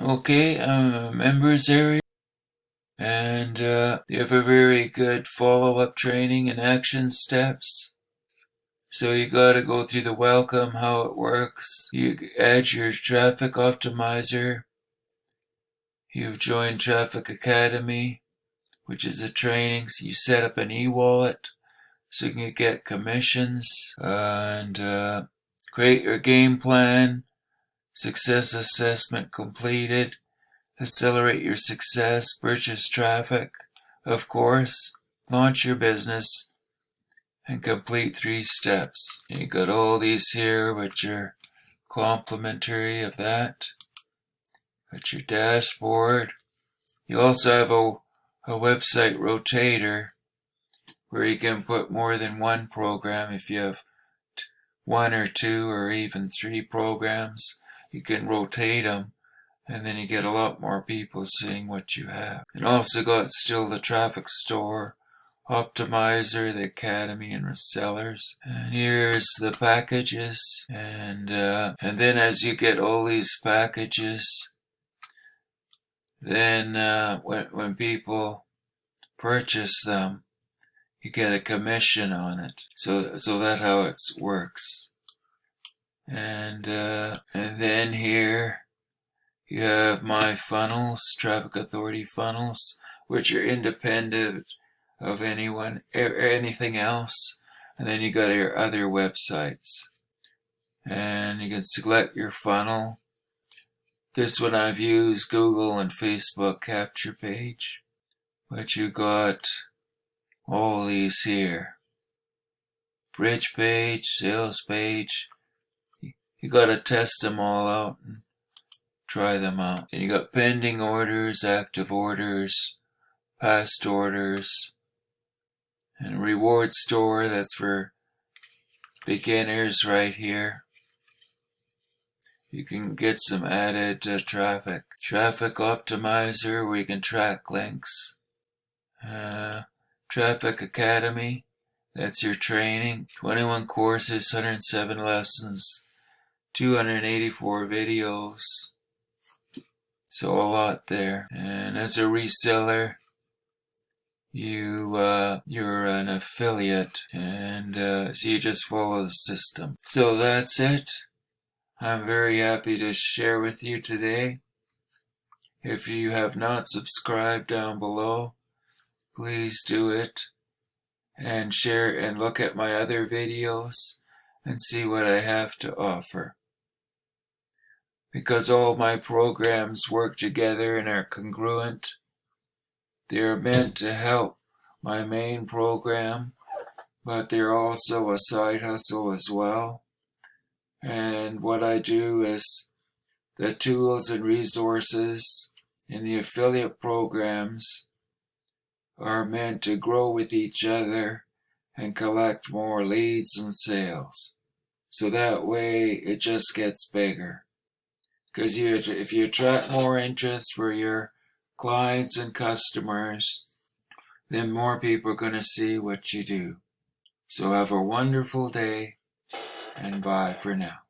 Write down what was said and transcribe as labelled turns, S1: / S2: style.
S1: Okay, members area, and you have a very good follow-up training and action steps. So you gotta go through the welcome, how it works. You add your traffic optimizer. You've joined Traffic Academy, which is a training. So you set up an e-wallet so you can get commissions, and create your game plan. Success assessment completed. Accelerate your success. Purchase traffic, of course. Launch your business. And complete 3 steps. You got all these here which are complementary of that. Got your dashboard. You also have a website rotator where you can put more than one program. If you have 1 or 2 or even 3 programs, you can rotate them, and then you get a lot more people seeing what you have. And also got still the traffic store, optimizer, the academy, and resellers. And here's the packages, and then as you get all these packages, then when people purchase them, you get a commission on it. So that's how it works. And then here you have my funnels, traffic authority funnels, which are independent of anyone or anything else. And then you got your other websites, and you can select your funnel. This one I've used Google and Facebook capture page, but you got all these here: bridge page, sales page. You got to test them all out and try them out. And you got pending orders, active orders, past orders, and reward store. That's for beginners right here. You can get some added traffic. Traffic optimizer where you can track links. Traffic Academy, that's your training. 21 courses, 107 lessons, 284 videos. So a lot there. And as a reseller, you're an affiliate, and so you just follow the system. So that's it. I'm very happy to share with you today. If you have not subscribed down below, please do it, and share and look at my other videos and see what I have to offer. Because all my programs work together and are congruent. They're meant to help my main program, but they're also a side hustle as well. And what I do is the tools and resources in the affiliate programs are meant to grow with each other and collect more leads and sales. So that way it just gets bigger. Because if you attract more interest for your clients and customers, then more people are going to see what you do. So have a wonderful day, and bye for now.